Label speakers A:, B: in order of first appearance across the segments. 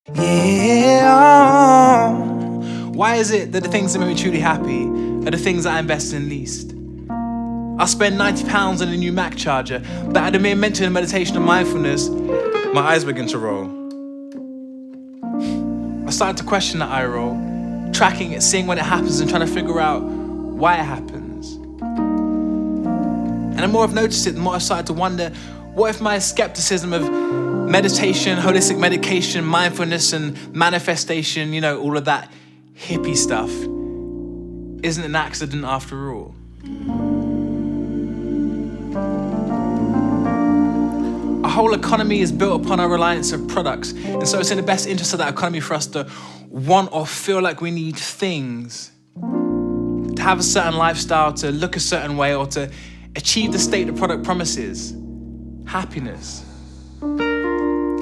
A: Yeah. Why is it that the things that make me truly happy are the things that I invest in least? I spend £90 on a new Mac charger, but at the mere mention of meditation and mindfulness, my eyes begin to roll. I started to question that eye roll, tracking it, seeing when it happens and trying to figure out why it happens. And the more I've noticed it, the more I've started to wonder, what if my skepticism of meditation, holistic medication, mindfulness and manifestation, all of that hippie stuff, isn't an accident after all? Our whole economy is built upon our reliance of products, and so it's in the best interest of that economy for us to want or feel like we need things, to have a certain lifestyle, to look a certain way, or to achieve the state the product promises, happiness.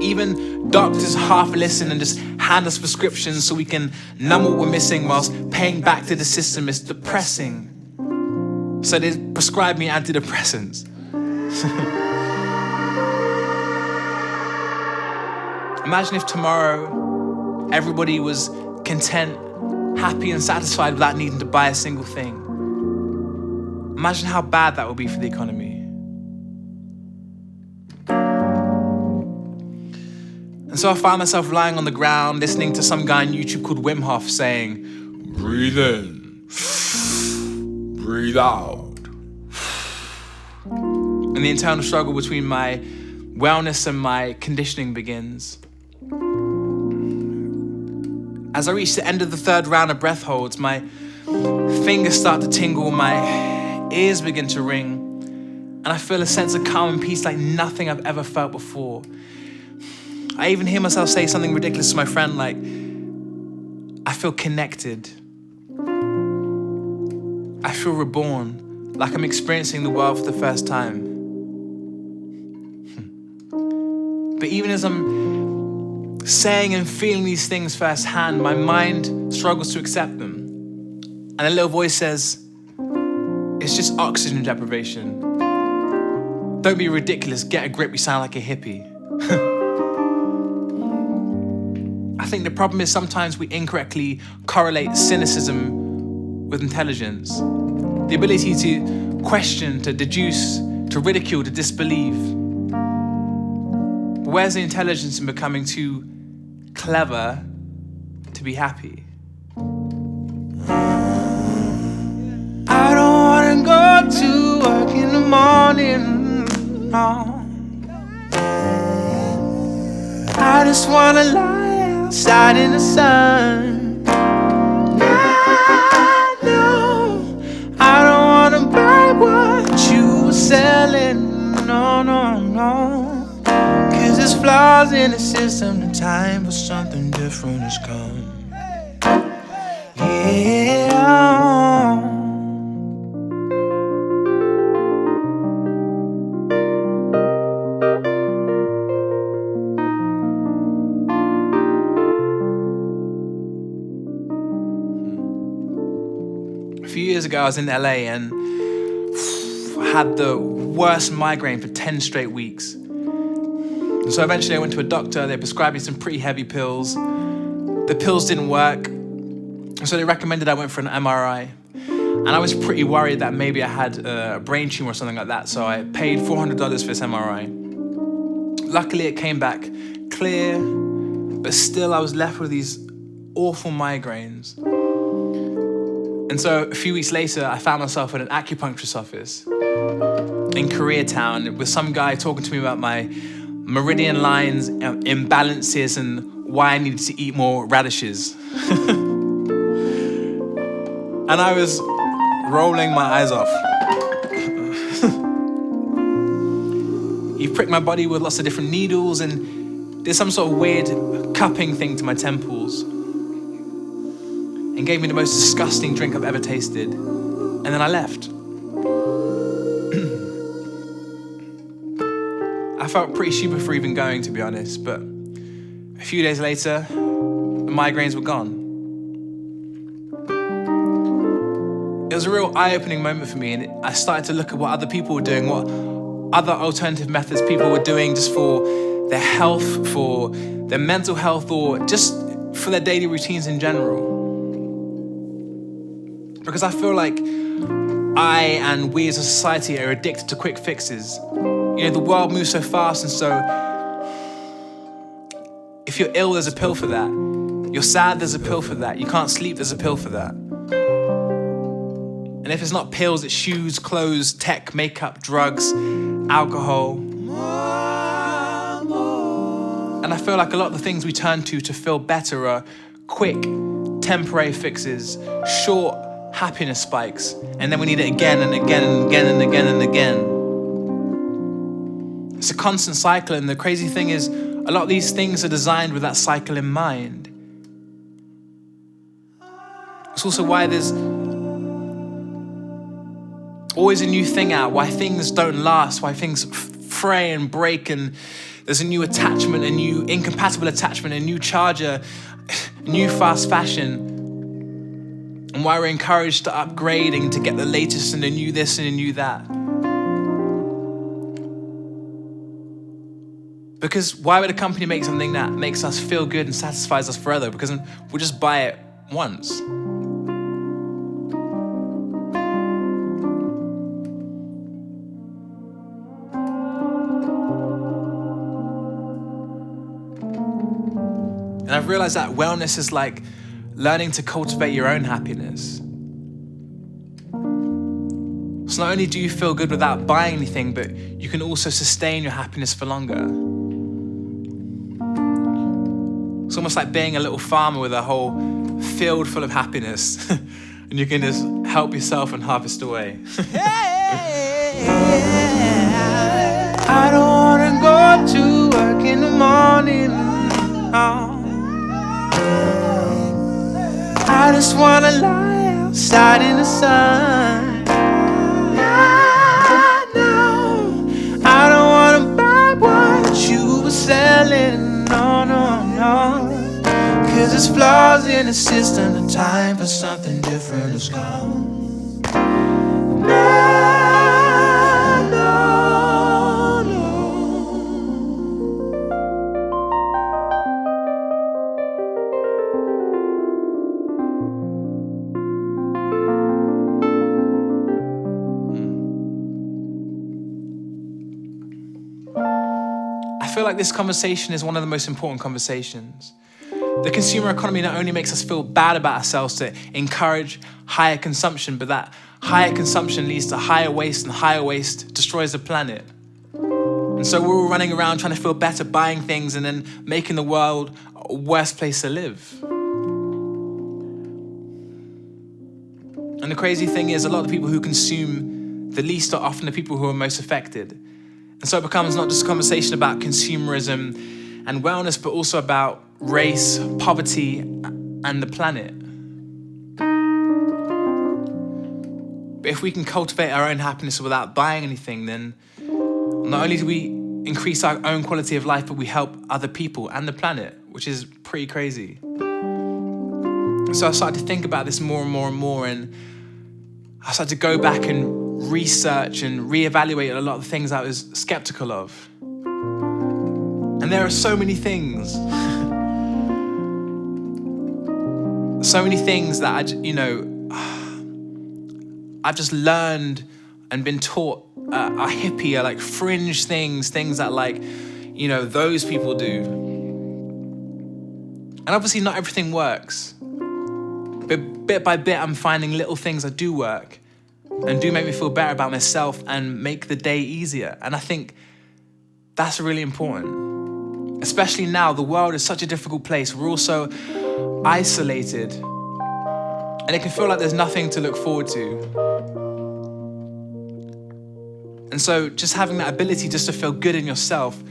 A: Even doctors half listen and just hand us prescriptions so we can numb what we're missing whilst paying back to the system. It's depressing. So they prescribe me antidepressants. Imagine if tomorrow everybody was content, happy and satisfied without needing to buy a single thing. Imagine how bad that would be for the economy. And so I found myself lying on the ground, listening to some guy on YouTube called Wim Hof saying, breathe in, breathe out. And the internal struggle between my wellness and my conditioning begins. As I reach the end of the third round of breath holds, my fingers start to tingle, my ears begin to ring, and I feel a sense of calm and peace like nothing I've ever felt before. I even hear myself say something ridiculous to my friend like, I feel connected. I feel reborn, like I'm experiencing the world for the first time. But even as I'm saying and feeling these things firsthand, my mind struggles to accept them. And a little voice says, it's just oxygen deprivation. Don't be ridiculous, get a grip, you sound like a hippie. I think the problem is sometimes we incorrectly correlate cynicism with intelligence. The ability to question, to deduce, to ridicule, to disbelieve. But where's the intelligence in becoming too clever to be happy? I don't wanna go to work in the morning, no. I just wanna lie outside in the sun. No, I don't wanna buy what you were selling, no. Cause there's flaws in the system, the time for something different has come. Yeah. A few years ago, I was in LA and I had the worst migraine for 10 straight weeks. And so eventually I went to a doctor, they prescribed me some pretty heavy pills. The pills didn't work, and so they recommended I went for an MRI. And I was pretty worried that maybe I had a brain tumor or something like that, so I paid $400 for this MRI. Luckily it came back clear, but still I was left with these awful migraines. And so a few weeks later, I found myself in an acupuncturist office in Koreatown with some guy talking to me about my meridian lines, imbalances, and why I needed to eat more radishes. And I was rolling my eyes off. He pricked my body with lots of different needles and did some sort of weird cupping thing to my temples and gave me the most disgusting drink I've ever tasted. And then I left. I felt pretty stupid for even going, to be honest, but a few days later, the migraines were gone. It was a real eye-opening moment for me, and I started to look at what other people were doing, what other alternative methods people were doing just for their health, for their mental health, or just for their daily routines in general. Because I feel like I and we as a society are addicted to quick fixes. The world moves so fast, and so if you're ill, there's a pill for that. You're sad, there's a pill for that. You can't sleep, there's a pill for that. And if it's not pills, it's shoes, clothes, tech, makeup, drugs, alcohol. And I feel like a lot of the things we turn to feel better are quick, temporary fixes, short happiness spikes, and then we need it again and again and again and again and again. It's a constant cycle, and the crazy thing is, a lot of these things are designed with that cycle in mind. It's also why there's always a new thing out, why things don't last, why things fray and break, and there's a new attachment, a new incompatible attachment, a new charger, a new fast fashion, and why we're encouraged to upgrade and to get the latest and the new this and the new that. Because why would a company make something that makes us feel good and satisfies us forever? Because we'll just buy it once. And I've realized that wellness is like learning to cultivate your own happiness. So not only do you feel good without buying anything, but you can also sustain your happiness for longer. It's almost like being a little farmer with a whole field full of happiness. And you can just help yourself and harvest away. I don't wanna go to work in the morning. I just wanna lie outside in the sun. I don't wanna buy what you were selling. No, no, no. 'Cause there's flaws in the system. The time for something different is gone. I feel like this conversation is one of the most important conversations. The consumer economy not only makes us feel bad about ourselves to encourage higher consumption, but that higher consumption leads to higher waste, and higher waste destroys the planet. And so we're all running around trying to feel better, buying things, and then making the world a worse place to live. And the crazy thing is, a lot of the people who consume the least are often the people who are most affected. And so it becomes not just a conversation about consumerism and wellness, but also about race, poverty, and the planet. But if we can cultivate our own happiness without buying anything, then not only do we increase our own quality of life, but we help other people and the planet, which is pretty crazy. So I started to think about this more and more and more, and I started to go back and research and reevaluate a lot of the things I was skeptical of. And there are so many things. So many things that I've just learned and been taught are hippie, are like fringe things that those people do. And obviously not everything works. But bit by bit, I'm finding little things that do work and do make me feel better about myself and make the day easier. And I think that's really important. Especially now, the world is such a difficult place. We're all so isolated. And it can feel like there's nothing to look forward to. And so just having that ability just to feel good in yourself,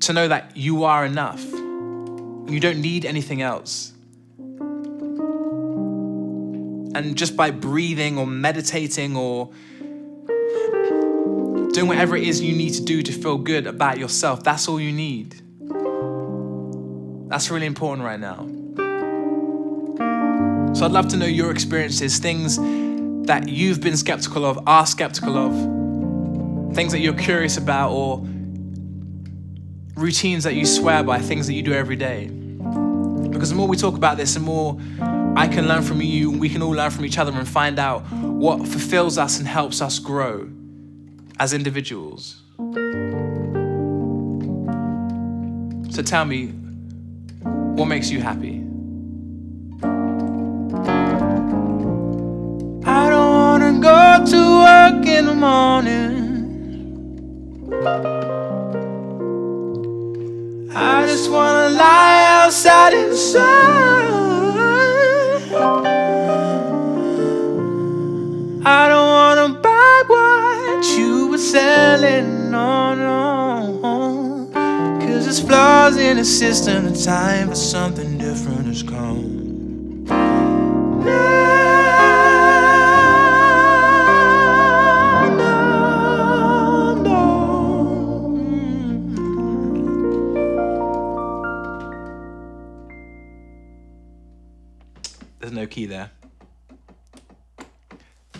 A: to know that you are enough. You don't need anything else. And just by breathing or meditating or doing whatever it is you need to do to feel good about yourself, that's all you need. That's really important right now. So I'd love to know your experiences, things that you've been skeptical of, are skeptical of, things that you're curious about, or routines that you swear by, things that you do every day. Because the more we talk about this, the more I can learn from you, and we can all learn from each other and find out what fulfills us and helps us grow as individuals. So tell me, what makes you happy? I don't wanna go to work in the morning. I just wanna lie outside in the sun. I don't wanna buy what you were selling, no, no. Cause there's flaws in the system, the time for something different has come. There's no key there.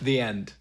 A: The end.